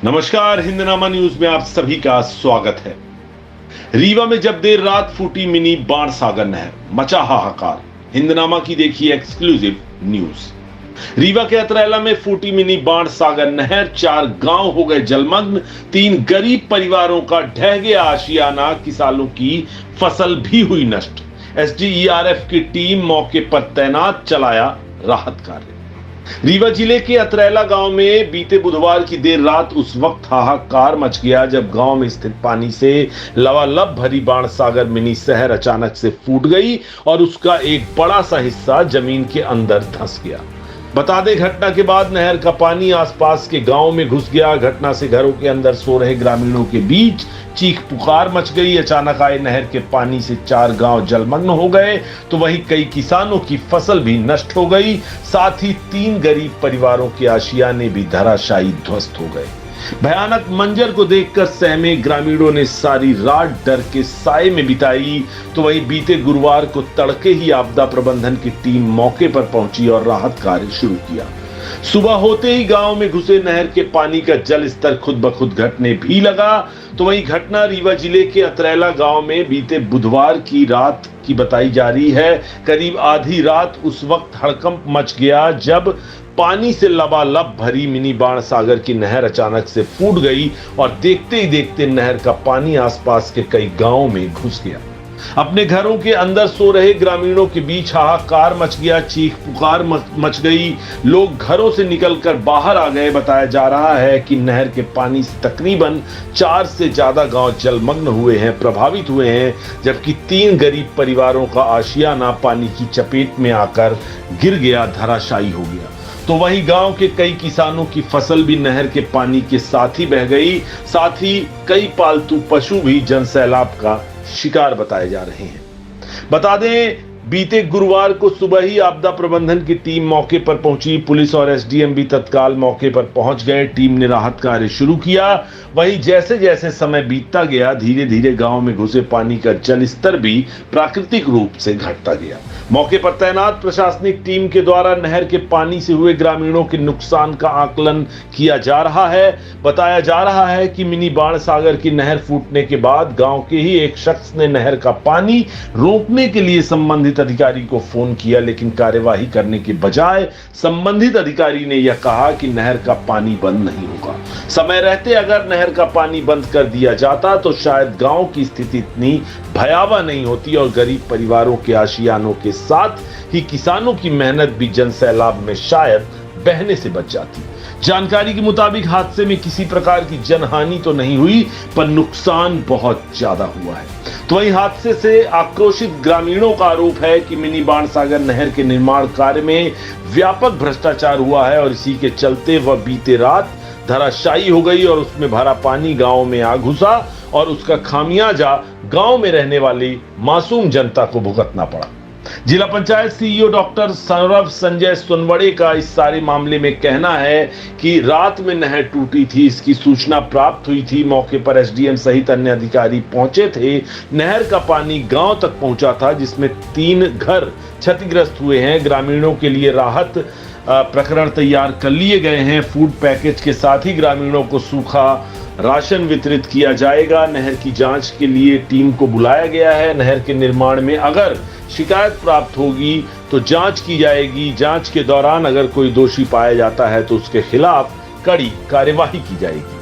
नमस्कार, हिंदनामा न्यूज में आप सभी का स्वागत है। रीवा में जब देर रात फूटी मिनी बाणसागर नहर, मचा हाहाकार। हिंदनामा की देखिए एक्सक्लूसिव न्यूज। रीवा के अतरैला में फूटी मिनी बाणसागर नहर, 4 गांव हो गए जलमग्न, 3 गरीब परिवारों का ढह गया आशियाना, किसानों की फसल भी हुई नष्ट। एसडीआरएफ की टीम मौके पर तैनात, चलाया राहत कार्य। रीवा जिले के अतरैला गांव में बीते बुधवार की देर रात उस वक्त हाहाकार मच गया जब गांव में स्थित पानी से लबालब भरी बाणसागर मिनी शहर अचानक से फूट गई और उसका एक बड़ा सा हिस्सा जमीन के अंदर धंस गया। बता दें, घटना के बाद नहर का पानी आसपास के गांव में घुस गया। घटना से घरों के अंदर सो रहे ग्रामीणों के बीच चीख पुकार मच गई। अचानक आए नहर के पानी से 4 गांव जलमग्न हो गए, तो वहीं कई किसानों की फसल भी नष्ट हो गई। साथ ही 3 गरीब परिवारों के आशियाने भी धराशायी ध्वस्त हो गए। भयानक मंजर को देखकर सहमे ग्रामीणों ने सारी रात डर के साए में बिताई। तो वहीं बीते गुरुवार को तड़के ही आपदा प्रबंधन की टीम मौके पर पहुंची और राहत कार्य शुरू किया। सुबह होते ही गांव में घुसे नहर के पानी का जल स्तर खुद ब खुद घटने भी लगा। तो वहीं घटना रीवा जिले के अतरैला गांव में बीते बुधवार की रात की बताई जा रही है। करीब आधी रात उस वक्त हड़कंप मच गया जब पानी से लबालब भरी मिनी बाणसागर की नहर अचानक से फूट गई और देखते ही देखते नहर का पानी आसपास के कई गांवों में घुस गया। अपने घरों के अंदर सो रहे ग्रामीणों के बीच हाहाकार मच गया, चीख पुकार मच गई। लोग घरों से निकलकर बाहर आ गए। बताया जा रहा है कि नहर के पानी से तकरीबन 4 से ज्यादा गांव जलमग्न हुए हैं, प्रभावित हुए हैं, जबकि 3 गरीब परिवारों का आशियाना पानी की चपेट में आकर गिर गया, धराशायी हो गया। तो वहीं गांव के कई किसानों की फसल भी नहर के पानी के साथ ही बह गई। साथ ही कई पालतू पशु भी जन सैलाब का शिकार बताए जा रहे हैं। बता दें, बीते गुरुवार को सुबह ही आपदा प्रबंधन की टीम मौके पर पहुंची। पुलिस और एसडीएम भी तत्काल मौके पर पहुंच गए। टीम ने राहत कार्य शुरू किया। वहीं जैसे जैसे समय बीतता गया, धीरे धीरे गांव में घुसे पानी का जल स्तर भी प्राकृतिक रूप से घटता गया। मौके पर तैनात प्रशासनिक टीम के द्वारा नहर के पानी से हुए ग्रामीणों के नुकसान का आकलन किया जा रहा है। बताया जा रहा है कि मिनी बाणसागर की नहर फूटने के बाद गांव के ही एक शख्स ने नहर का पानी रोकने के लिए संबंधित अधिकारी को फोन किया, लेकिन कार्यवाही करने के बजाय संबंधित अधिकारी ने यह कहा कि नहर का पानी बंद नहीं होगा। समय रहते अगर नहर का पानी बंद कर दिया जाता तो शायद गांव की स्थिति इतनी भयावह नहीं होती और गरीब परिवारों के आशियानों के साथ ही किसानों की मेहनत भी जन सैलाब में शायद बहने से बच जाती। जानकारी के मुताबिक हादसे में किसी प्रकार की जनहानि तो नहीं हुई, पर नुकसान बहुत ज्यादा हुआ है। तो वहीं हादसे से आक्रोशित ग्रामीणों का आरोप है कि मिनी बाणसागर नहर के निर्माण कार्य में व्यापक भ्रष्टाचार हुआ है और इसी के चलते वह बीते रात धराशायी हो गई और उसमें भरा पानी गांव में आ घुसा और उसका खामियाजा गांव में रहने वाली मासूम जनता को भुगतना पड़ा। जिला पंचायत सीईओ डॉक्टर सौरभ संजय सोनवड़े का इस सारे मामले में कहना है कि रात में नहर टूटी थी, इसकी सूचना प्राप्त हुई थी। मौके पर एसडीएम सहित अन्य अधिकारी पहुंचे थे। नहर का पानी गांव तक पहुंचा था, जिसमें 3 घर क्षतिग्रस्त हुए हैं। ग्रामीणों के लिए राहत प्रकरण तैयार कर लिए गए हैं। फूड पैकेज के साथ ही ग्रामीणों को सूखा राशन वितरित किया जाएगा। नहर की जांच के लिए टीम को बुलाया गया है। नहर के निर्माण में अगर शिकायत प्राप्त होगी तो जांच की जाएगी। जांच के दौरान अगर कोई दोषी पाया जाता है तो उसके खिलाफ कड़ी कार्यवाही की जाएगी।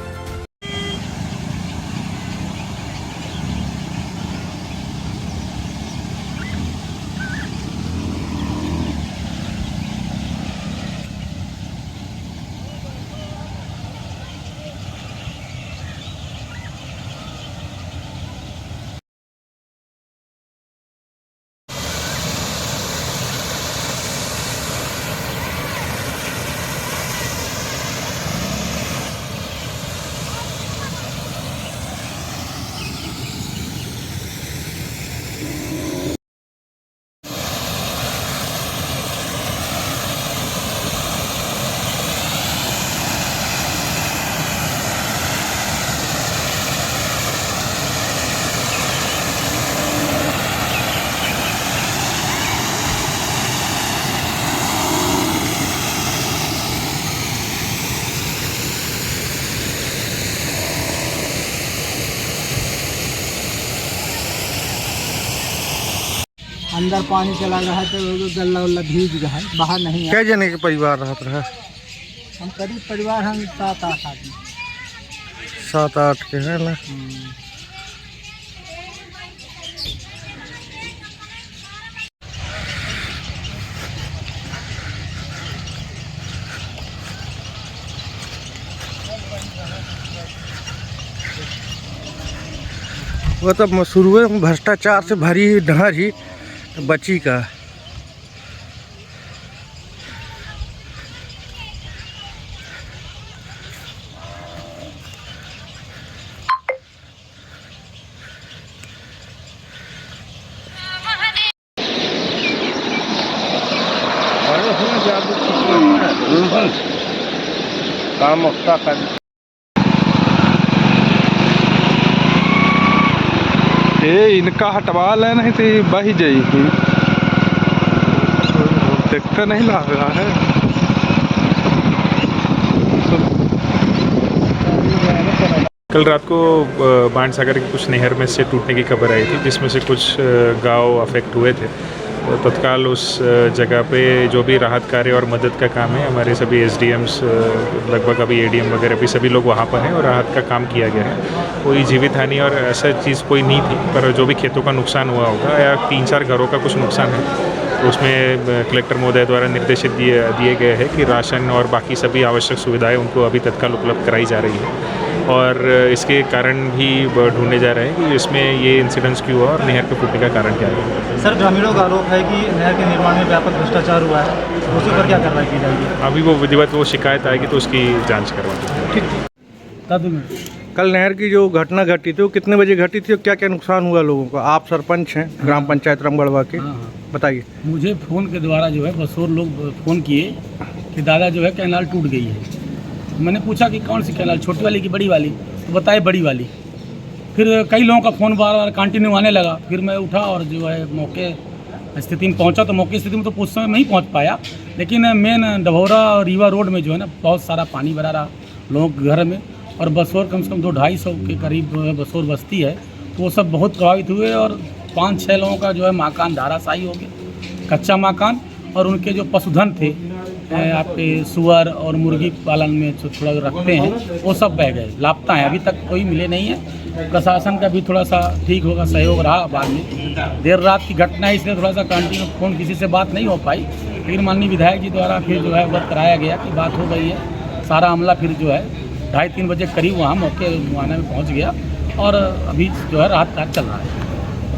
अंदर पानी चला गया है तो गल्ला उल्ला भीग गया है, बाहर नहीं है। कै जने के परिवार रहत रहे? हम करीब परिवार हम 7-8 आदमी। 7-8 के है ना। वो तो शुरू में भ्रष्टाचार से भरी नहर ही बची का। काम उसका कर इनका हटवा ले, नहीं तो बही जाएगी। देखते नहीं लग रहा है। कल रात को बाणसागर की कुछ नहर में से टूटने की खबर आई थी, जिसमें से कुछ गांव अफेक्ट हुए थे। तो तत्काल उस जगह पे जो भी राहत कार्य और मदद का काम है, हमारे सभी एसडीएम्स, लगभग अभी एडीएम वगैरह भी सभी लोग वहाँ पर हैं और राहत का काम किया गया है। कोई जीवित हानि और ऐसा चीज़ कोई नहीं थी, पर जो भी खेतों का नुकसान हुआ होगा या 3-4 घरों का कुछ नुकसान है, तो उसमें कलेक्टर महोदय द्वारा निर्देशित दिए गए हैं कि राशन और बाकी सभी आवश्यक सुविधाएँ उनको अभी तत्काल उपलब्ध कराई जा रही है। और इसके कारण भी ढूंढे जा रहे हैं कि इसमें ये इंसिडेंस क्यों हुआ और नहर के फूटने का कारण क्या है। सर, ग्रामीणों का आरोप है कि नहर के निर्माण में व्यापक भ्रष्टाचार हुआ है, उसी पर क्या कार्रवाई की जाएगी? अभी वो विधिवत वो शिकायत आएगी तो उसकी जांच करवाएंगे। कल नहर की जो घटना घटी थी वो कितने बजे घटी थी और क्या क्या नुकसान हुआ लोगों को? आप सरपंच हैं ग्राम पंचायत रामगढ़वा के, बताइए। मुझे फ़ोन के द्वारा जो है बसोर लोग फ़ोन किए कि दादा जो है कैनाल टूट गई है। मैंने पूछा कि कौन सी कैनाल, छोटी वाली की बड़ी वाली? तो बताए बड़ी वाली। फिर कई लोगों का फ़ोन बार बार कंटिन्यू आने लगा। फिर मैं उठा और जो है मौके स्थिति में पहुंचा। तो मौके स्थिति में तो उस समय नहीं पहुंच पाया, लेकिन मेन डभौरा और रीवा रोड में जो है ना बहुत सारा पानी भरा रहा लोगों के घर में। और बसोर कम से कम 200-250 के करीब बसोर बस्ती है, तो वो सब बहुत प्रभावित हुए। और 5-6 लोगों का जो है मकान धाराशायी हो गया, कच्चा मकान। और उनके जो पशुधन थे, आपके सुअर और मुर्गी पालन में जो थोड़ा रखते हैं, वो सब बह गए, लापता हैं। अभी तक कोई मिले नहीं है। प्रशासन का भी थोड़ा सा ठीक होगा सहयोग रहा। बाद में देर रात की घटना है, इसलिए थोड़ा सा कंटिन्यू फ़ोन किसी से बात नहीं हो पाई। लेकिन माननीय विधायक जी द्वारा फिर जो है अवगत कराया गया कि बात हो गई है। सारा अमला फिर जो है 2:30-3 बजे करीब वहाँ मौके मुआयना में पहुँच गया और अभी जो है राहत कार्य चल रहा है।